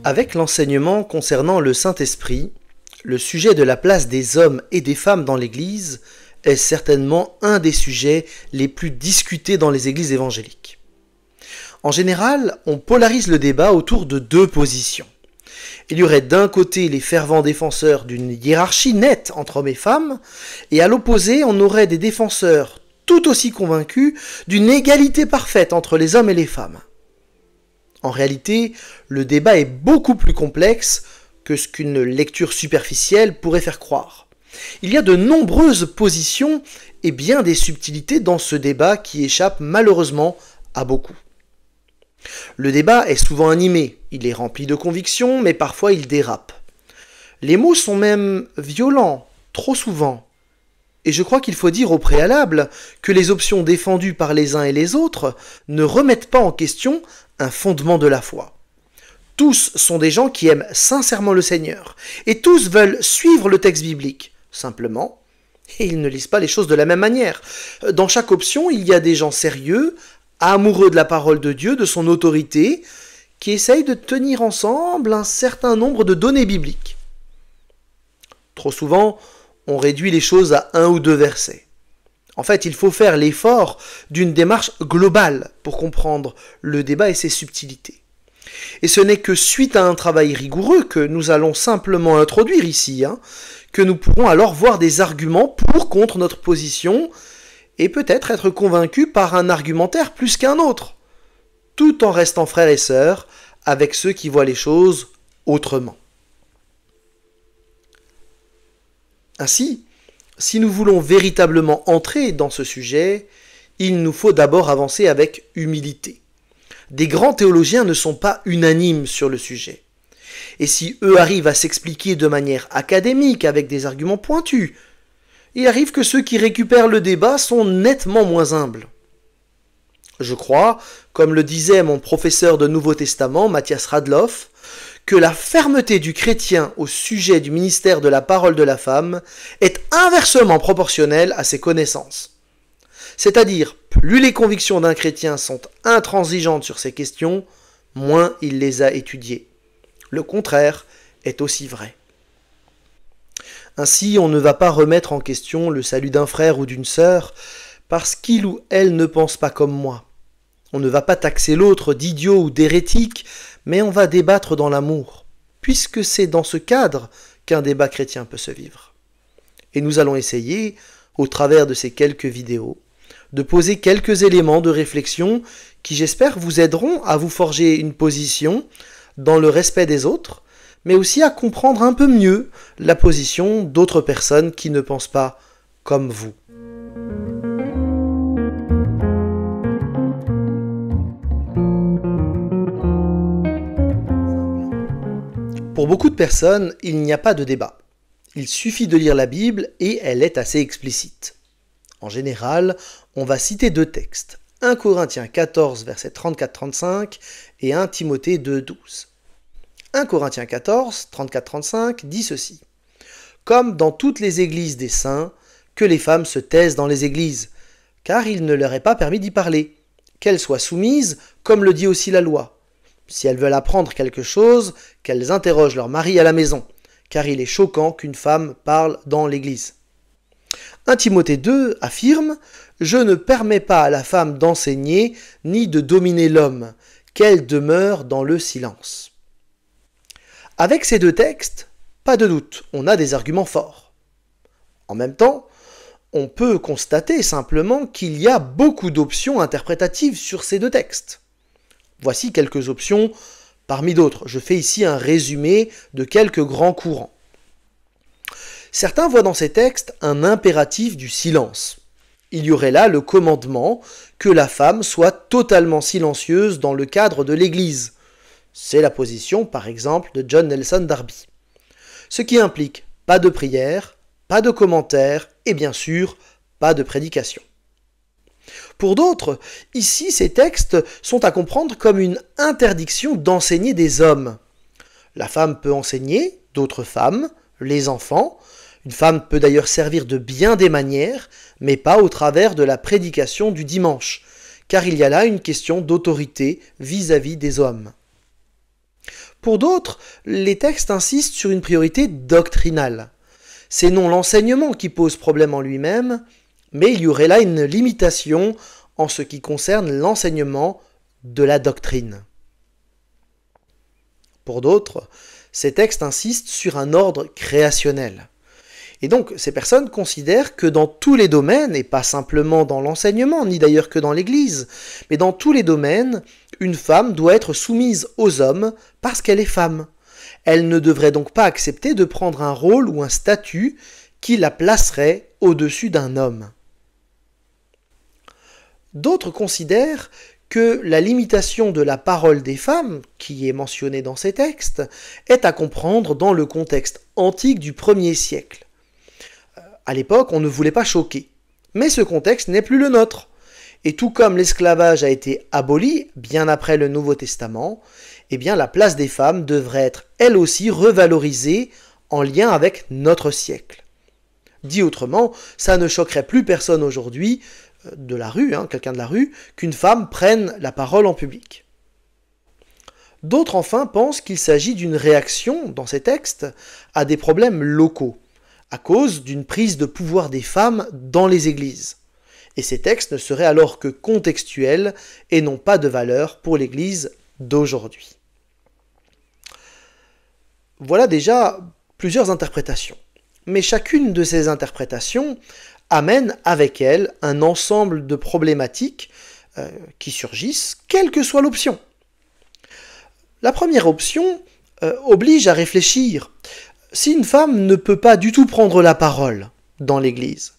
Avec l'enseignement concernant le Saint-Esprit, le sujet de la place des hommes et des femmes dans l'Église est certainement un des sujets les plus discutés dans les églises évangéliques. En général, on polarise le débat autour de deux positions. Il y aurait d'un côté les fervents défenseurs d'une hiérarchie nette entre hommes et femmes, et à l'opposé, on aurait des défenseurs tout aussi convaincus d'une égalité parfaite entre les hommes et les femmes. En réalité, le débat est beaucoup plus complexe que ce qu'une lecture superficielle pourrait faire croire. Il y a de nombreuses positions et bien des subtilités dans ce débat qui échappent malheureusement à beaucoup. Le débat est souvent animé, il est rempli de convictions, mais parfois il dérape. Les mots sont même violents, trop souvent. Et je crois qu'il faut dire au préalable que les options défendues par les uns et les autres ne remettent pas en question un fondement de la foi. Tous sont des gens qui aiment sincèrement le Seigneur, et tous veulent suivre le texte biblique, simplement, et ils ne lisent pas les choses de la même manière. Dans chaque option, il y a des gens sérieux, amoureux de la parole de Dieu, de son autorité, qui essayent de tenir ensemble un certain nombre de données bibliques. Trop souvent, on réduit les choses à un ou deux versets. En fait, il faut faire l'effort d'une démarche globale pour comprendre le débat et ses subtilités. Et ce n'est que suite à un travail rigoureux que nous allons simplement introduire ici, que nous pourrons alors voir des arguments pour contre notre position et peut-être être convaincus par un argumentaire plus qu'un autre, tout en restant frères et sœurs avec ceux qui voient les choses autrement. Ainsi, si nous voulons véritablement entrer dans ce sujet, il nous faut d'abord avancer avec humilité. Des grands théologiens ne sont pas unanimes sur le sujet. Et si eux arrivent à s'expliquer de manière académique avec des arguments pointus, il arrive que ceux qui récupèrent le débat sont nettement moins humbles. Je crois, comme le disait mon professeur de Nouveau Testament, Matthias Radloff, que la fermeté du chrétien au sujet du ministère de la parole de la femme est inversement proportionnelle à ses connaissances. C'est-à-dire, plus les convictions d'un chrétien sont intransigeantes sur ces questions, moins il les a étudiées. Le contraire est aussi vrai. Ainsi, on ne va pas remettre en question le salut d'un frère ou d'une sœur parce qu'il ou elle ne pense pas comme moi. On ne va pas taxer l'autre d'idiot ou d'hérétique, mais on va débattre dans l'amour, puisque c'est dans ce cadre qu'un débat chrétien peut se vivre. Et nous allons essayer, au travers de ces quelques vidéos, de poser quelques éléments de réflexion qui, j'espère, vous aideront à vous forger une position dans le respect des autres, mais aussi à comprendre un peu mieux la position d'autres personnes qui ne pensent pas comme vous. Pour beaucoup de personnes, il n'y a pas de débat. Il suffit de lire la Bible et elle est assez explicite. En général, on va citer deux textes, 1 Corinthiens 14, versets 34-35 et 1 Timothée 2, 12. 1 Corinthiens 14, 34-35 dit ceci. « Comme dans toutes les églises des saints, que les femmes se taisent dans les églises, car il ne leur est pas permis d'y parler, qu'elles soient soumises, comme le dit aussi la loi. Si elles veulent apprendre quelque chose, qu'elles interrogent leur mari à la maison, car il est choquant qu'une femme parle dans l'église. » 1 Timothée 2 affirme « Je ne permets pas à la femme d'enseigner ni de dominer l'homme, qu'elle demeure dans le silence. » Avec ces deux textes, pas de doute, on a des arguments forts. En même temps, on peut constater simplement qu'il y a beaucoup d'options interprétatives sur ces deux textes. Voici quelques options parmi d'autres. Je fais ici un résumé de quelques grands courants. Certains voient dans ces textes un impératif du silence. Il y aurait là le commandement que la femme soit totalement silencieuse dans le cadre de l'Église. C'est la position, par exemple, de John Nelson Darby. Ce qui implique pas de prière, pas de commentaires et bien sûr, pas de prédication. Pour d'autres, ici, ces textes sont à comprendre comme une interdiction d'enseigner des hommes. La femme peut enseigner d'autres femmes, les enfants. Une femme peut d'ailleurs servir de bien des manières, mais pas au travers de la prédication du dimanche, car il y a là une question d'autorité vis-à-vis des hommes. Pour d'autres, les textes insistent sur une priorité doctrinale. C'est non l'enseignement qui pose problème en lui-même, mais il y aurait là une limitation en ce qui concerne l'enseignement de la doctrine. Pour d'autres, ces textes insistent sur un ordre créationnel. Et donc, ces personnes considèrent que dans tous les domaines, et pas simplement dans l'enseignement, ni d'ailleurs que dans l'Église, mais dans tous les domaines, une femme doit être soumise aux hommes parce qu'elle est femme. Elle ne devrait donc pas accepter de prendre un rôle ou un statut qui la placerait au-dessus d'un homme. D'autres considèrent que la limitation de la parole des femmes, qui est mentionnée dans ces textes, est à comprendre dans le contexte antique du 1er siècle. À l'époque, on ne voulait pas choquer. Mais ce contexte n'est plus le nôtre. Et tout comme l'esclavage a été aboli bien après le Nouveau Testament, eh bien la place des femmes devrait être elle aussi revalorisée en lien avec notre siècle. Dit autrement, ça ne choquerait plus personne aujourd'hui, de la rue, quelqu'un de la rue, qu'une femme prenne la parole en public. D'autres enfin pensent qu'il s'agit d'une réaction, dans ces textes, à des problèmes locaux, à cause d'une prise de pouvoir des femmes dans les églises. Et ces textes ne seraient alors que contextuels et n'ont pas de valeur pour l'Église d'aujourd'hui. Voilà déjà plusieurs interprétations. Mais chacune de ces interprétations amène avec elle un ensemble de problématiques qui surgissent, quelle que soit l'option. La première option oblige à réfléchir. Si une femme ne peut pas du tout prendre la parole dans l'Église,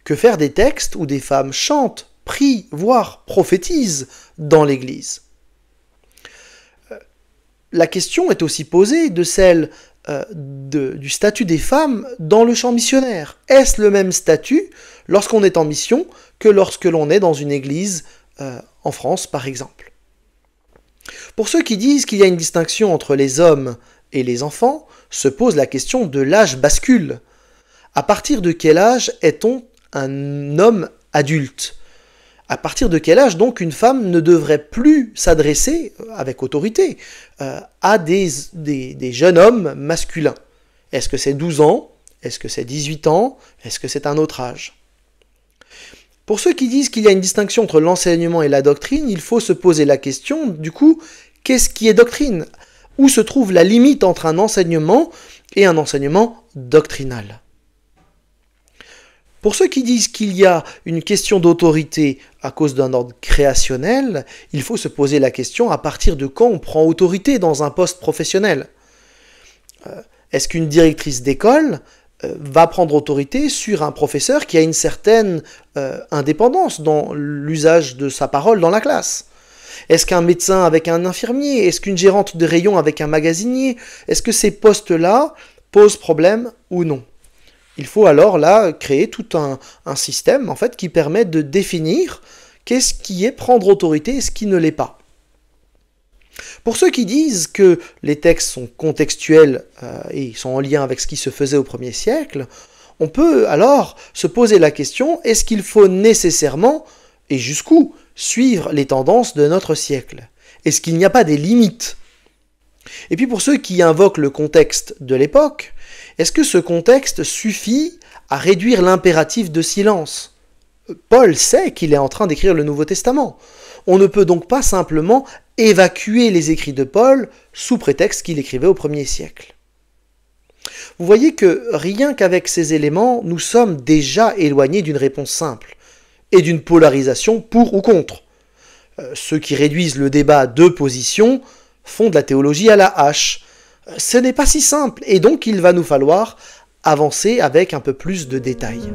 que faire des textes où des femmes chantent, prient, voire prophétisent dans l'Église? La question est aussi posée de celle du statut des femmes dans le champ missionnaire. Est-ce le même statut lorsqu'on est en mission que lorsque l'on est dans une église en France, par exemple? Pour ceux qui disent qu'il y a une distinction entre les hommes et les enfants, se pose la question de l'âge bascule. À partir de quel âge est-on un homme adulte? À partir de quel âge donc une femme ne devrait plus s'adresser avec autorité à des jeunes hommes masculins? Est-ce que c'est 12 ans? Est-ce que c'est 18 ans? Est-ce que c'est un autre âge? Pour ceux qui disent qu'il y a une distinction entre l'enseignement et la doctrine, il faut se poser la question, du coup, qu'est-ce qui est doctrine? Où se trouve la limite entre un enseignement et un enseignement doctrinal? Pour ceux qui disent qu'il y a une question d'autorité à cause d'un ordre créationnel, il faut se poser la question à partir de quand on prend autorité dans un poste professionnel. Est-ce qu'une directrice d'école va prendre autorité sur un professeur qui a une certaine indépendance dans l'usage de sa parole dans la classe? Est-ce qu'un médecin avec un infirmier? Est-ce qu'une gérante de rayon avec un magasinier? Est-ce que ces postes-là posent problème ou non? Il faut alors là créer tout un système en fait qui permet de définir qu'est-ce qui est prendre autorité et ce qui ne l'est pas. Pour ceux qui disent que les textes sont contextuels et sont en lien avec ce qui se faisait au 1er siècle, on peut alors se poser la question, est-ce qu'il faut nécessairement, et jusqu'où, suivre les tendances de notre siècle? Est-ce qu'il n'y a pas des limites? Et puis pour ceux qui invoquent le contexte de l'époque, est-ce que ce contexte suffit à réduire l'impératif de silence? Paul sait qu'il est en train d'écrire le Nouveau Testament. On ne peut donc pas simplement évacuer les écrits de Paul sous prétexte qu'il écrivait au 1er siècle. Vous voyez que rien qu'avec ces éléments, nous sommes déjà éloignés d'une réponse simple et d'une polarisation pour ou contre. Ceux qui réduisent le débat à 2 positions font de la théologie à la hache. Ce n'est pas si simple et donc il va nous falloir avancer avec un peu plus de détails.